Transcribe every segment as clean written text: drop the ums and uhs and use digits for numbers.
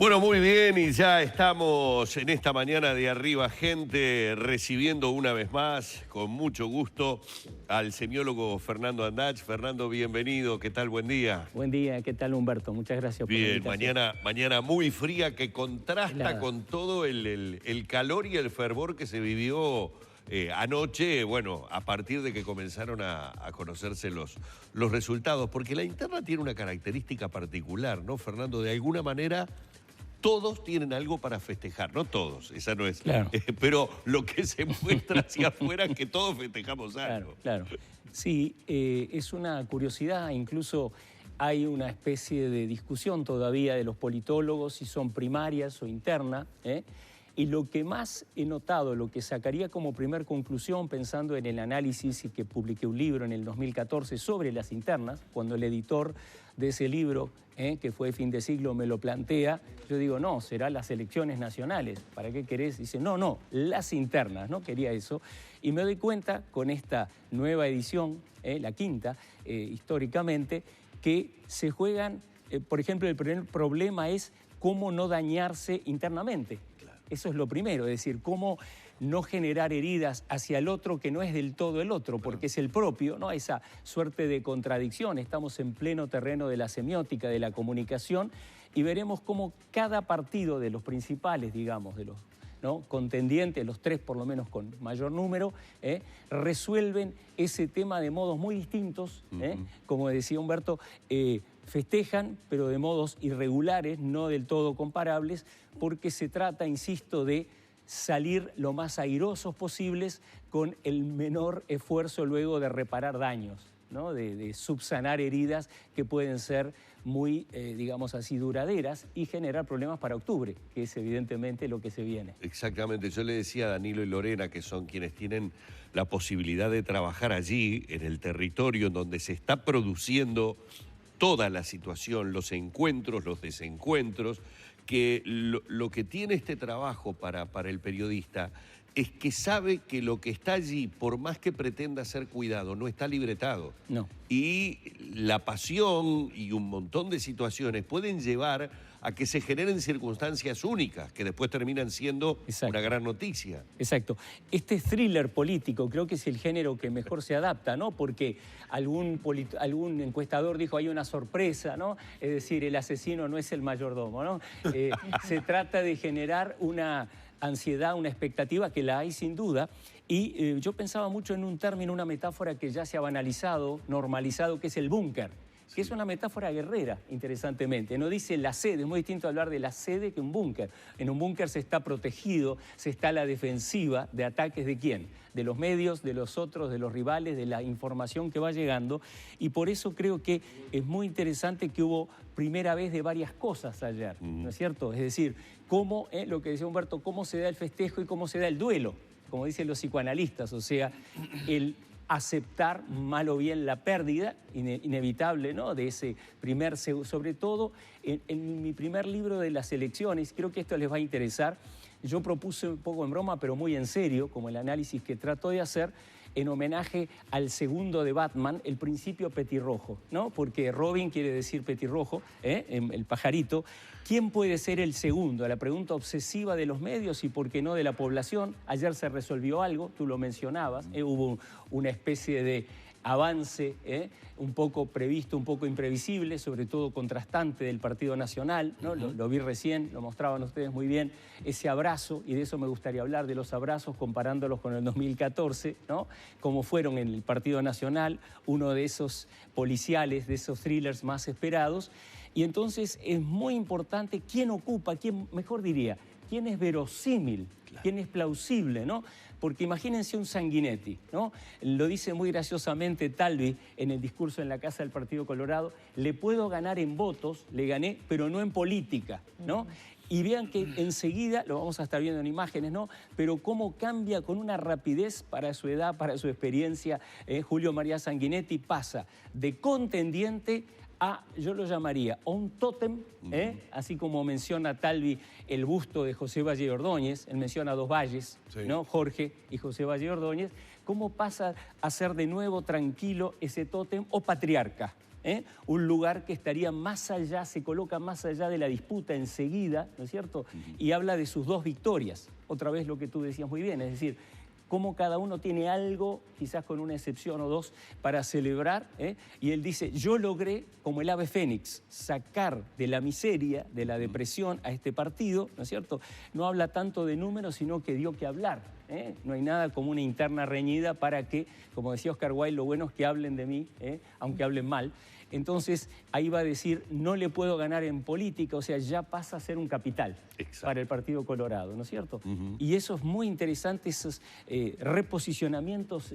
Bueno, muy bien, y ya estamos en esta mañana de Arriba Gente recibiendo una vez más, con mucho gusto, al semiólogo Fernando Andach. Fernando, bienvenido, ¿qué tal? Buen día. Buen día, ¿qué tal, Humberto? Muchas gracias por la Bien, invitación. mañana muy fría que contrasta Helada. con todo el calor y el fervor que se vivió anoche, bueno, a partir de que comenzaron a conocerse los resultados, porque la interna tiene una característica particular, ¿no, Fernando? De alguna manera todos tienen algo para festejar, no todos, esa no es, Claro. Pero lo que se muestra hacia afuera es que todos festejamos algo. Claro. Sí, es una curiosidad, incluso hay una especie de discusión todavía de los politólogos si son primarias o internas, y lo que más he notado, lo que sacaría como primer conclusión, pensando en el análisis y que publiqué un libro en el 2014 sobre las internas, cuando el editor de ese libro, que fue Fin de Siglo, me lo plantea, yo digo, no, será las elecciones nacionales. ¿Para qué querés? Dice, no, las internas, no quería eso. Y me doy cuenta con esta nueva edición, la quinta, históricamente, que se juegan, por ejemplo, el primer problema es cómo no dañarse internamente. Eso es lo primero, es decir, cómo no generar heridas hacia el otro que no es del todo el otro, porque es el propio, ¿no? Esa suerte de contradicción. Estamos en pleno terreno de la semiótica, de la comunicación, y veremos cómo cada partido de los principales, digamos, de los contendientes, los tres por lo menos con mayor número, resuelven ese tema de modos muy distintos, como decía Humberto, festejan, pero de modos irregulares, no del todo comparables, porque se trata, insisto, de salir lo más airosos posibles con el menor esfuerzo luego de reparar daños, ¿no? de subsanar heridas que pueden ser muy, digamos así, duraderas y generar problemas para octubre, que es evidentemente lo que se viene. Exactamente, yo le decía a Danilo y Lorena, que son quienes tienen la posibilidad de trabajar allí, en el territorio en donde se está produciendo toda la situación, los encuentros, los desencuentros, que lo que tiene este trabajo para el periodista es que sabe que lo que está allí, por más que pretenda ser cuidado, no está libretado. No. Y la pasión y un montón de situaciones pueden llevar a que se generen circunstancias únicas, que después terminan siendo una gran noticia. Exacto. Este thriller político creo que es el género que mejor se adapta, ¿no? Porque algún encuestador dijo, hay una sorpresa, ¿no? Es decir, el asesino no es el mayordomo, ¿no? Se trata de generar una ansiedad, una expectativa, que la hay sin duda, y yo pensaba mucho en un término, una metáfora que ya se ha banalizado, normalizado, que es el búnker, que es una metáfora guerrera, interesantemente. No dice la sede, es muy distinto hablar de la sede que un búnker. En un búnker se está protegido, se está a la defensiva de ataques ¿de quién? De los medios, de los otros, de los rivales, de la información que va llegando, y por eso creo que es muy interesante que hubo primera vez de varias cosas ayer, ¿no es cierto? Es decir, cómo, lo que decía Humberto, cómo se da el festejo y cómo se da el duelo, como dicen los psicoanalistas, o sea, el aceptar mal o bien la pérdida inevitable, ¿no? De ese primer, sobre todo en mi primer libro de las elecciones, creo que esto les va a interesar. Yo propuse un poco en broma, pero muy en serio, como el análisis que trato de hacer, en homenaje al segundo de Batman, el principio petirrojo, ¿no? Porque Robin quiere decir petirrojo, el pajarito. ¿Quién puede ser el segundo? La pregunta obsesiva de los medios y, por qué no, de la población. Ayer se resolvió algo, tú lo mencionabas, hubo una especie de avance, un poco previsto, un poco imprevisible, sobre todo contrastante del Partido Nacional, ¿no? Lo vi recién, lo mostraban ustedes muy bien, ese abrazo, y de eso me gustaría hablar, de los abrazos, comparándolos con el 2014, ¿no? Como fueron en el Partido Nacional, uno de esos policiales, de esos thrillers más esperados, y entonces es muy importante quién ocupa, quién, mejor diría, quién es verosímil, quién es plausible, ¿no? Porque imagínense un Sanguinetti, ¿no? Lo dice muy graciosamente Talvi en el discurso en la Casa del Partido Colorado: le puedo ganar en votos, le gané, pero no en política, ¿no? Y vean que enseguida, lo vamos a estar viendo en imágenes, ¿no? Pero cómo cambia con una rapidez para su edad, para su experiencia, Julio María Sanguinetti pasa de contendiente a, yo lo llamaría, a un tótem, así como menciona Talvi el busto de José Valle Ordóñez, él menciona dos valles, sí, ¿no? Jorge y José Valle Ordóñez, cómo pasa a ser de nuevo tranquilo ese tótem o patriarca, un lugar que estaría más allá, se coloca más allá de la disputa enseguida, ¿no es cierto? Y habla de sus 2 victorias, otra vez lo que tú decías muy bien, es decir, cómo cada uno tiene algo, quizás con una excepción o 2, para celebrar, y él dice, yo logré, como el ave fénix, sacar de la miseria, de la depresión a este partido, ¿no es cierto? No habla tanto de números, sino que dio que hablar, No hay nada como una interna reñida para que, como decía Oscar Wilde, lo bueno es que hablen de mí, aunque hablen mal. Entonces, ahí va a decir, no le puedo ganar en política, o sea, ya pasa a ser un capital para el Partido Colorado, ¿no es cierto? Y eso es muy interesante, esos reposicionamientos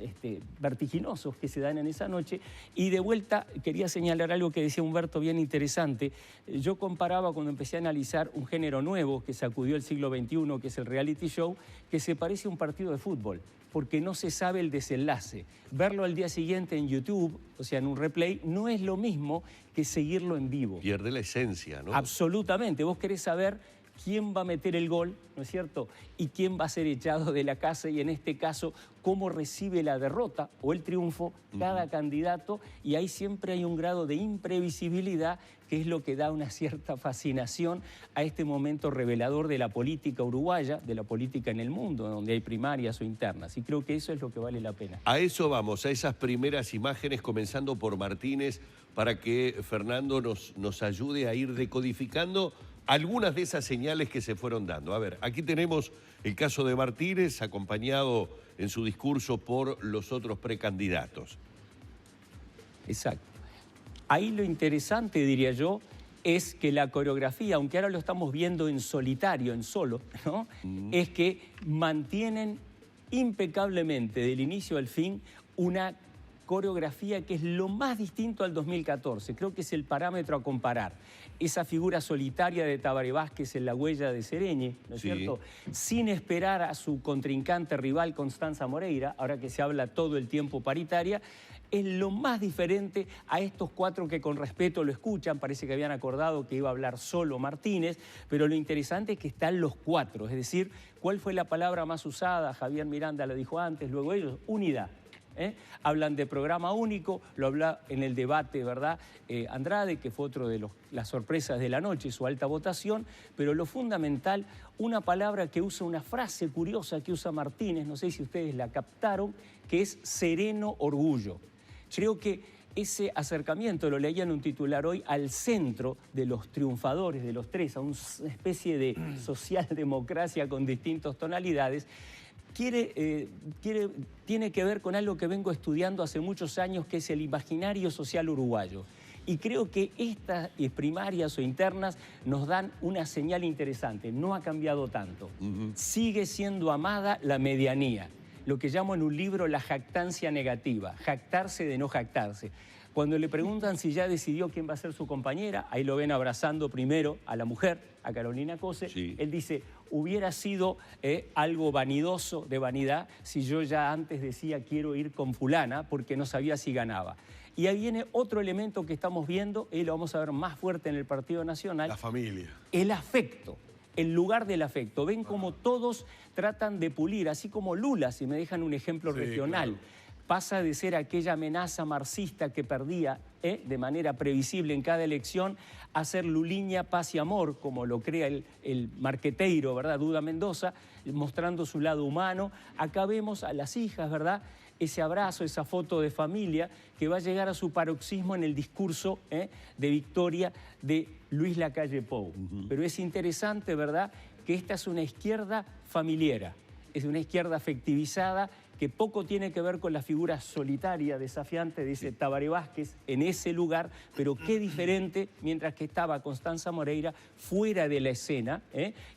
vertiginosos que se dan en esa noche. Y de vuelta, quería señalar algo que decía Humberto bien interesante. Yo comparaba cuando empecé a analizar un género nuevo que sacudió el siglo XXI, que es el reality show, que se parece a un partido de fútbol, porque no se sabe el desenlace. Verlo al día siguiente en YouTube, o sea, en un replay, no es lo mismo que seguirlo en vivo. Pierde la esencia, ¿no? Absolutamente. Vos querés saber quién va a meter el gol, ¿no es cierto? Y quién va a ser echado de la casa, y en este caso, cómo recibe la derrota o el triunfo cada candidato, y ahí siempre hay un grado de imprevisibilidad que es lo que da una cierta fascinación a este momento revelador de la política uruguaya, de la política en el mundo, donde hay primarias o internas, y creo que eso es lo que vale la pena. A eso vamos, a esas primeras imágenes, comenzando por Martínez, para que Fernando nos ayude a ir decodificando algunas de esas señales que se fueron dando. A ver, aquí tenemos el caso de Martínez, acompañado en su discurso por los otros precandidatos. Exacto. Ahí lo interesante, diría yo, es que la coreografía, aunque ahora lo estamos viendo en solitario, en solo, ¿no? Es que mantienen impecablemente del inicio al fin una coreografía que es lo más distinto al 2014. Creo que es el parámetro a comparar. Esa figura solitaria de Tabaré Vázquez en la huella de Sereñe, ¿no es cierto? Sin esperar a su contrincante rival Constanza Moreira, ahora que se habla todo el tiempo paritaria, es lo más diferente a estos 4 que con respeto lo escuchan. Parece que habían acordado que iba a hablar solo Martínez, pero lo interesante es que están los 4. Es decir, ¿cuál fue la palabra más usada? Javier Miranda lo dijo antes, luego ellos, unidad. Hablan de programa único, lo habla en el debate, ¿verdad? Andrade, que fue otro de las sorpresas de la noche, su alta votación, pero lo fundamental, una palabra que usa, una frase curiosa que usa Martínez, no sé si ustedes la captaron, que es sereno orgullo. Creo que ese acercamiento, lo leía en un titular hoy, al centro de los triunfadores, de los 3, a una especie de socialdemocracia con distintas tonalidades, tiene que ver con algo que vengo estudiando hace muchos años, que es el imaginario social uruguayo. Y creo que estas primarias o internas nos dan una señal interesante. No ha cambiado tanto. Sigue siendo amada la medianía, lo que llamo en un libro la jactancia negativa, jactarse de no jactarse. Cuando le preguntan si ya decidió quién va a ser su compañera, ahí lo ven abrazando primero a la mujer, a Carolina Cose, él dice, hubiera sido algo vanidoso, de vanidad, si yo ya antes decía quiero ir con fulana porque no sabía si ganaba. Y ahí viene otro elemento que estamos viendo, y lo vamos a ver más fuerte en el Partido Nacional. La familia. El afecto. El lugar del afecto. Ven como todos tratan de pulir, así como Lula, si me dejan un ejemplo regional. Claro. Pasa de ser aquella amenaza marxista que perdía de manera previsible en cada elección a ser Luliña, paz y amor, como lo crea el marqueteiro, ¿verdad? Duda Mendoza, mostrando su lado humano. Acá vemos a las hijas, ¿verdad? Ese abrazo, esa foto de familia que va a llegar a su paroxismo en el discurso de victoria de Luis Lacalle Pou. Pero es interesante, ¿verdad?, que esta es una izquierda familiera, es una izquierda afectivizada que poco tiene que ver con la figura solitaria, desafiante de ese Tabaré Vázquez en ese lugar, pero qué diferente mientras que estaba Constanza Moreira fuera de la escena,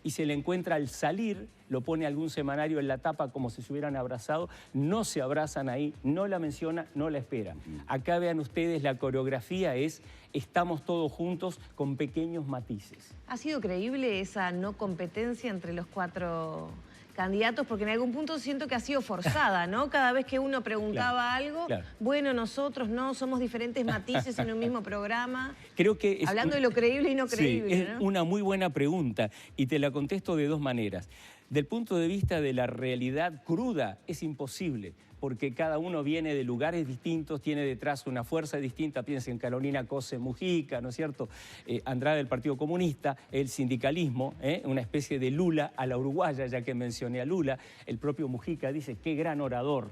y se le encuentra al salir, lo pone algún semanario en la tapa como si se hubieran abrazado, no se abrazan ahí, no la menciona, no la espera. Acá vean ustedes, la coreografía es estamos todos juntos con pequeños matices. ¿Ha sido creíble esa no competencia entre los 4 candidatos? Porque en algún punto siento que ha sido forzada, ¿no? Cada vez que uno preguntaba algo, bueno, nosotros no, somos diferentes matices en un mismo programa. Creo que hablando de lo creíble y no creíble, es ¿no? una muy buena pregunta y te la contesto de 2 maneras. Del punto de vista de la realidad cruda, es imposible, porque cada uno viene de lugares distintos, tiene detrás una fuerza distinta. Piensen en Carolina Cose Mujica, ¿no es cierto? Andrade del Partido Comunista, el sindicalismo, una especie de Lula a la uruguaya, ya que mencioné a Lula. El propio Mujica dice, qué gran orador,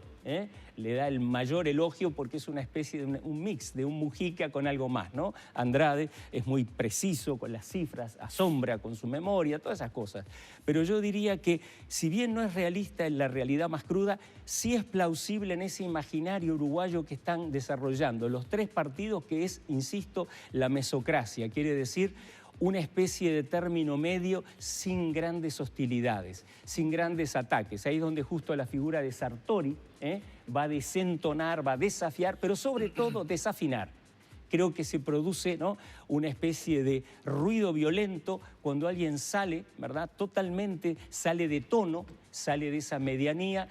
le da el mayor elogio porque es una especie de un mix de un Mujica con algo más, ¿no? Andrade es muy preciso con las cifras, asombra con su memoria, todas esas cosas. Pero yo diría que, si bien no es realista en la realidad más cruda, sí es plausible en ese imaginario uruguayo que están desarrollando los tres partidos, que es, insisto, la mesocracia, quiere decir una especie de término medio sin grandes hostilidades, sin grandes ataques. Ahí es donde justo la figura de Sartori va a desentonar, va a desafiar, pero sobre todo desafinar. Creo que se produce, ¿no?, una especie de ruido violento cuando alguien sale, ¿verdad?, totalmente sale de tono, sale de esa medianía,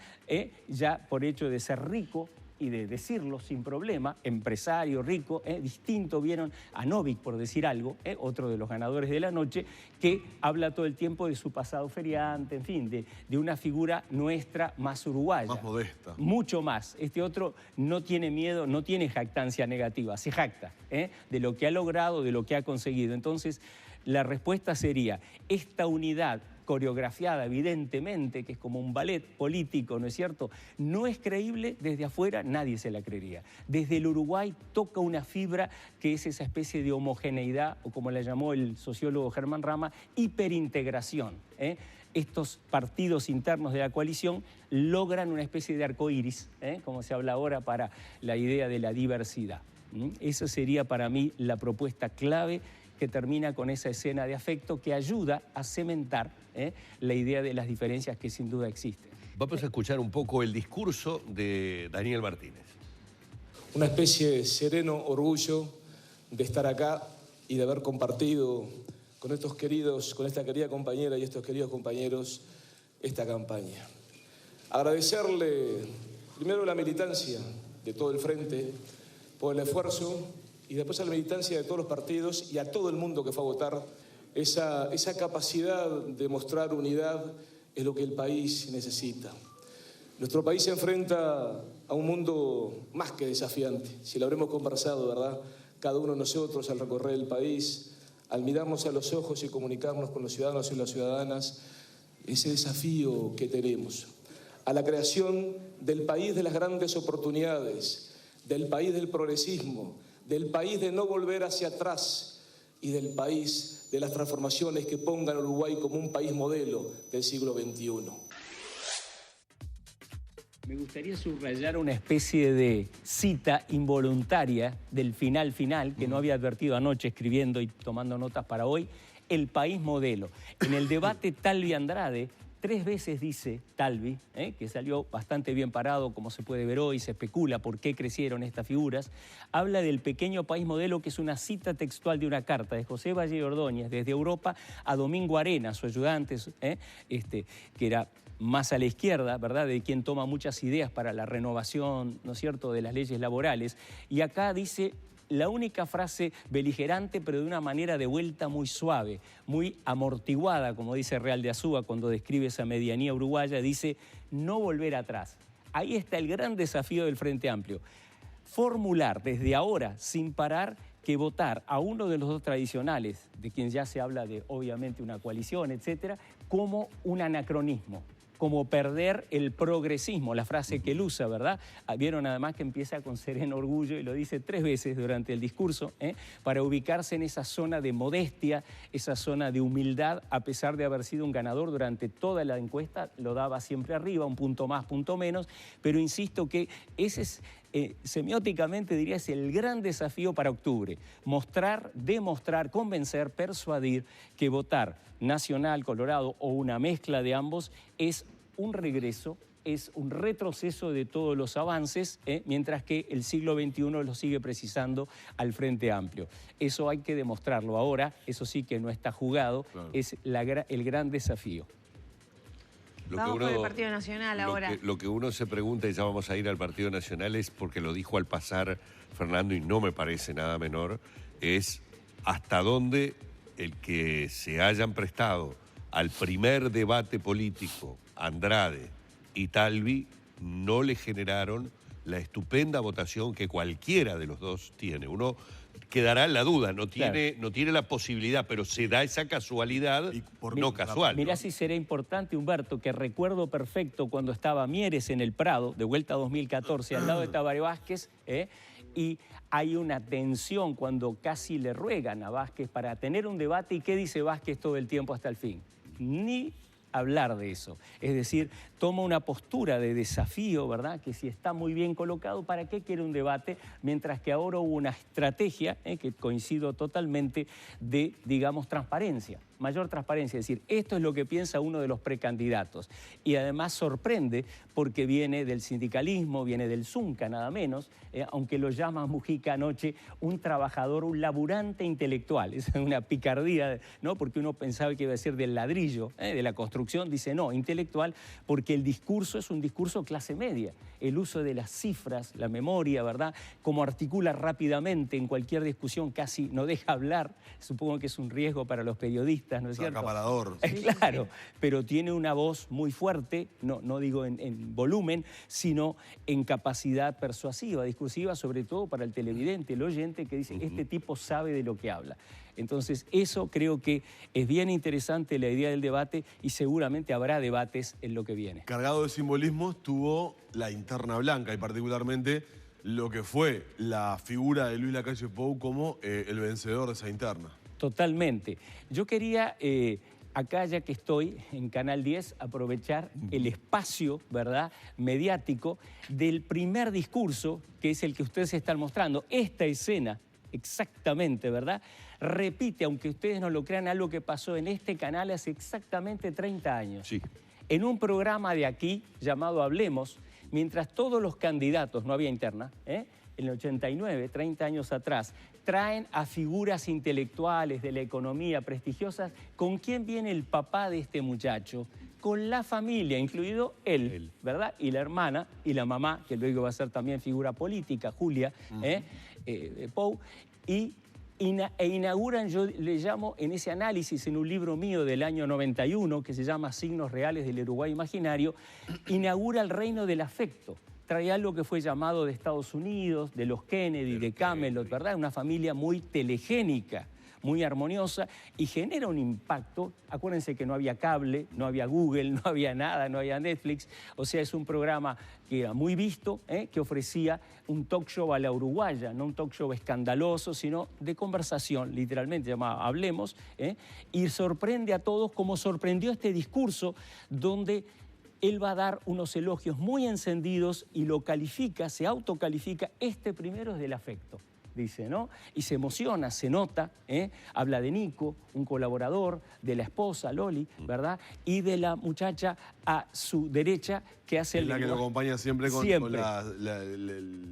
ya por hecho de ser rico y de decirlo sin problema, empresario, rico, distinto. Vieron a Novik, por decir algo, otro de los ganadores de la noche, que habla todo el tiempo de su pasado feriante, en fin, de una figura nuestra más uruguaya. Más modesta. Mucho más. Este otro no tiene miedo, no tiene jactancia negativa, se jacta de lo que ha logrado, de lo que ha conseguido. Entonces, la respuesta sería, esta unidad coreografiada, evidentemente, que es como un ballet político, ¿no es cierto?, no es creíble. Desde afuera nadie se la creería. Desde el Uruguay toca una fibra que es esa especie de homogeneidad, o como la llamó el sociólogo Germán Rama, hiperintegración. Estos partidos internos de la coalición logran una especie de arcoíris, como se habla ahora para la idea de la diversidad. Esa sería para mí la propuesta clave, que termina con esa escena de afecto que ayuda a cementar la idea de las diferencias que sin duda existen. Vamos a escuchar un poco el discurso de Daniel Martínez. Una especie de sereno orgullo de estar acá y de haber compartido con esta querida compañera y estos queridos compañeros esta campaña. Agradecerle primero la militancia de todo el frente por el esfuerzo, y después a la militancia de todos los partidos y a todo el mundo que fue a votar. Esa capacidad de mostrar unidad es lo que el país necesita. Nuestro país se enfrenta a un mundo más que desafiante. Si lo habremos conversado, ¿verdad?, cada uno de nosotros al recorrer el país, al mirarnos a los ojos y comunicarnos con los ciudadanos y las ciudadanas, ese desafío que tenemos a la creación del país de las grandes oportunidades, del país del progresismo, del país de no volver hacia atrás y del país de las transformaciones que pongan a Uruguay como un país modelo del siglo XXI. Me gustaría subrayar una especie de cita involuntaria del final, que no había advertido anoche escribiendo y tomando notas para hoy: el país modelo. En el debate Talvi-Andrade, 3 veces dice Talvi, que salió bastante bien parado, como se puede ver hoy, se especula por qué crecieron estas figuras, habla del pequeño país modelo, que es una cita textual de una carta de José Valle Ordóñez desde Europa a Domingo Arena, su ayudante, que era más a la izquierda, ¿verdad?, de quien toma muchas ideas para la renovación, ¿no es cierto?, de las leyes laborales. Y acá dice la única frase beligerante, pero de una manera de vuelta muy suave, muy amortiguada, como dice Real de Azúa cuando describe esa medianía uruguaya, dice: no volver atrás. Ahí está el gran desafío del Frente Amplio. Formular desde ahora, sin parar, que votar a uno de los dos tradicionales, de quien ya se habla de, obviamente, una coalición, etcétera, como un anacronismo, como perder el progresismo, la frase que él usa, ¿verdad? Vieron además que empieza con sereno orgullo y lo dice 3 veces durante el discurso, para ubicarse en esa zona de modestia, esa zona de humildad, a pesar de haber sido un ganador durante toda la encuesta, lo daba siempre arriba, un punto más, punto menos, pero insisto que ese es, semióticamente diría, es el gran desafío para octubre: mostrar, demostrar, convencer, persuadir que votar Nacional, Colorado o una mezcla de ambos es un regreso, es un retroceso de todos los avances, mientras que el siglo XXI lo sigue precisando al Frente Amplio. Eso hay que demostrarlo ahora, eso sí que no está jugado, claro. Es el gran desafío. Vamos por el Partido Nacional ahora. Lo que uno se pregunta, y ya vamos a ir al Partido Nacional, es porque lo dijo al pasar Fernando y no me parece nada menor, es hasta dónde el que se hayan prestado al primer debate político, Andrade y Talvi no le generaron la estupenda votación que cualquiera de los dos tiene. Uno quedará en la duda, no tiene la posibilidad, pero se da esa casualidad, no casual. Mirá si será importante, Humberto, que recuerdo perfecto cuando estaba Mieres en el Prado, de vuelta a 2014, al lado de Tabaré Vázquez, y hay una tensión cuando casi le ruegan a Vázquez para tener un debate. ¿Y qué dice Vázquez todo el tiempo hasta el fin? Ni hablar de eso. Es decir, toma una postura de desafío, ¿verdad? Que si está muy bien colocado, ¿para qué quiere un debate? Mientras que ahora hubo una estrategia, que coincido totalmente, de, digamos, transparencia, mayor transparencia. Es decir, esto es lo que piensa uno de los precandidatos. Y además sorprende porque viene del sindicalismo, viene del Zunca, nada menos, aunque lo llama Mujica anoche un trabajador, un laburante intelectual. Es una picardía, ¿no? Porque uno pensaba que iba a ser del ladrillo, de la construcción. Dice, no, intelectual, porque el discurso es un discurso clase media. El uso de las cifras, la memoria, ¿verdad? Cómo articula rápidamente en cualquier discusión, casi no deja hablar. Supongo que es un riesgo para los periodistas, ¿no es cierto? Acaparador. Claro, pero tiene una voz muy fuerte, no digo en volumen, sino en capacidad persuasiva, discursiva, sobre todo para el televidente, el oyente, que dice, este tipo sabe de lo que habla. Entonces, eso creo que es bien interesante, la idea del debate, y seguramente habrá debates en lo que viene. Cargado de simbolismo estuvo la interna blanca, y particularmente lo que fue la figura de Luis Lacalle Pou como el vencedor de esa interna. Totalmente. Yo quería, acá ya que estoy en Canal 10, aprovechar el espacio, ¿verdad?, mediático del primer discurso, que es el que ustedes están mostrando. Esta escena, exactamente, ¿verdad?, repite, aunque ustedes no lo crean, algo que pasó en este canal hace exactamente 30 años. Sí. En un programa de aquí llamado Hablemos, mientras todos los candidatos, no había interna, en el 89, 30 años atrás, traen a figuras intelectuales de la economía prestigiosas. ¿Con quién viene el papá de este muchacho? Con la familia, incluido él, ¿verdad? Y la hermana y la mamá, que luego va a ser también figura política, Julia Pou, e inauguran, yo le llamo en ese análisis, en un libro mío del año 91, que se llama Signos Reales del Uruguay Imaginario, inaugura el reino del afecto. Trae algo que fue llamado de Estados Unidos, de los Kennedy, de Camelot, ¿verdad? Una familia muy telegénica, muy armoniosa, y genera un impacto. Acuérdense que no había cable, no había Google, no había nada, no había Netflix. O sea, es un programa que era muy visto, que ofrecía un talk show a la uruguaya, no un talk show escandaloso, sino de conversación, literalmente, llamado Hablemos, y sorprende a todos como sorprendió este discurso donde él va a dar unos elogios muy encendidos y lo califica, se autocalifica, este primero es del afecto, dice, ¿no? Y se emociona, se nota, habla de Nico, un colaborador, de la esposa, Loli, ¿verdad? Y de la muchacha a su derecha que hace el lenguaje. La que lo acompaña siempre con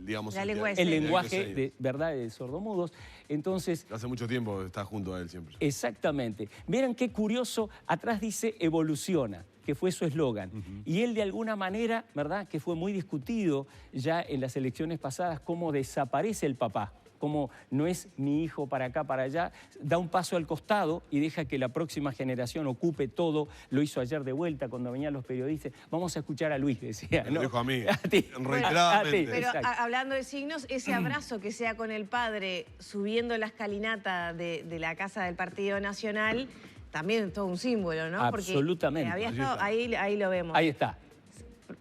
digamos, el lenguaje de verdad de sordomudos. Entonces, hace mucho tiempo está junto a él siempre. Exactamente. Miren qué curioso, atrás dice evoluciona, que fue su eslogan. Y él de alguna manera, ¿verdad?, que fue muy discutido ya en las elecciones pasadas, cómo desaparece el papá, cómo no es mi hijo para acá, para allá, da un paso al costado y deja que la próxima generación ocupe todo. Lo hizo ayer de vuelta cuando venían los periodistas. Vamos a escuchar a Luis, decía. Me lo dijo a mí, a ti. reiteradamente. Pero hablando de signos, ese abrazo que sea con el padre subiendo la escalinata de la casa del Partido Nacional, también es todo un símbolo, ¿no? Absolutamente. Porque había estado, ahí lo vemos. Ahí está.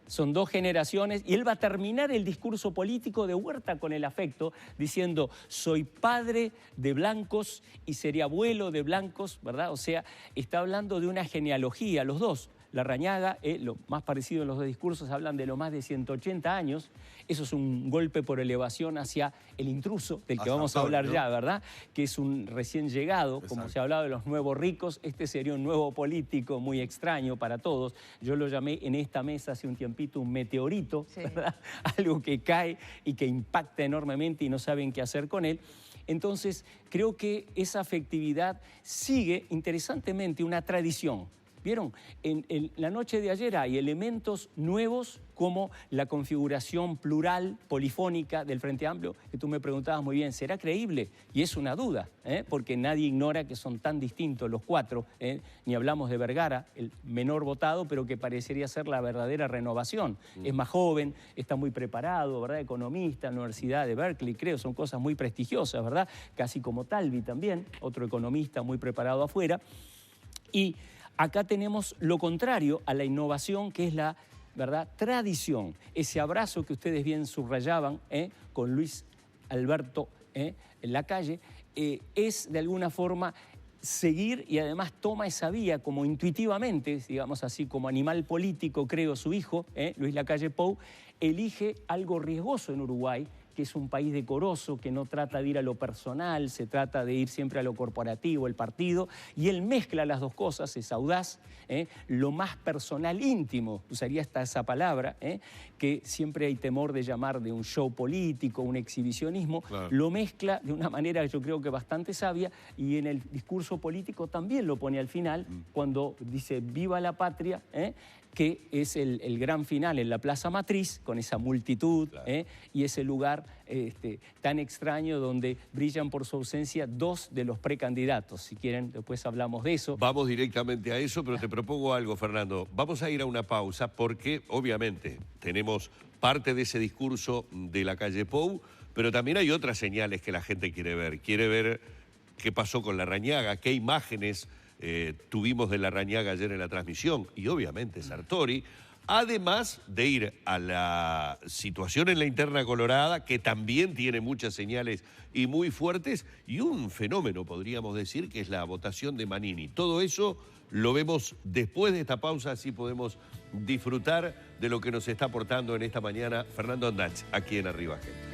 Son dos generaciones y él va a terminar el discurso político de Huerta con el afecto diciendo, soy padre de blancos y seré abuelo de blancos, ¿verdad? O sea, está hablando de una genealogía, los dos. Larrañaga, lo más parecido en los dos discursos, hablan de lo más de 180 años. Eso es un golpe por elevación hacia el intruso, del que vamos a hablar ya, ¿verdad? Que es un recién llegado. Exacto. Como se ha hablado de los nuevos ricos, este sería un nuevo político muy extraño para todos. Yo lo llamé en esta mesa hace un tiempito un meteorito, ¿verdad? Algo que cae y que impacta enormemente y no saben qué hacer con él. Entonces, creo que esa afectividad sigue, interesantemente, una tradición ¿Vieron? En la noche de ayer hay elementos nuevos como la configuración plural, polifónica del Frente Amplio, que tú me preguntabas muy bien, ¿será creíble? Y es una duda, porque nadie ignora que son tan distintos los cuatro, ni hablamos de Vergara, el menor votado, pero que parecería ser la verdadera renovación. Es más joven, está muy preparado, ¿verdad? Economista, Universidad de Berkeley, creo, son cosas muy prestigiosas, ¿verdad? Casi como Talvi también, otro economista muy preparado afuera. Y acá tenemos lo contrario a la innovación, que es la, ¿verdad?, tradición. Ese abrazo que ustedes bien subrayaban con Luis Alberto en la calle, es de alguna forma seguir, y además toma esa vía como intuitivamente, digamos así, como animal político, creo, su hijo, Luis Lacalle Pou, elige algo riesgoso en Uruguay, que es un país decoroso, que no trata de ir a lo personal, se trata de ir siempre a lo corporativo, el partido, y él mezcla las dos cosas, es audaz, lo más personal íntimo, usaría hasta esa palabra, que siempre hay temor de llamar de un show político, un exhibicionismo, claro. Lo mezcla de una manera yo creo que bastante sabia, y en el discurso político también lo pone al final, cuando dice viva la patria, que es el gran final en la Plaza Matriz, con esa multitud, claro. Y ese lugar tan extraño donde brillan por su ausencia dos de los precandidatos. Si quieren, después hablamos de eso. Vamos directamente a eso, pero te propongo algo, Fernando. Vamos a ir a una pausa porque, obviamente, tenemos parte de ese discurso de Lacalle Pou, pero también hay otras señales que la gente quiere ver. Quiere ver qué pasó con Larrañaga, qué imágenes tuvimos de Larrañaga ayer en la transmisión, y obviamente Sartori, además de ir a la situación en la interna colorada, que también tiene muchas señales y muy fuertes, y un fenómeno, podríamos decir, que es la votación de Manini. Todo eso lo vemos después de esta pausa, así podemos disfrutar de lo que nos está aportando en esta mañana Fernando Andach, aquí en Arriba Gente.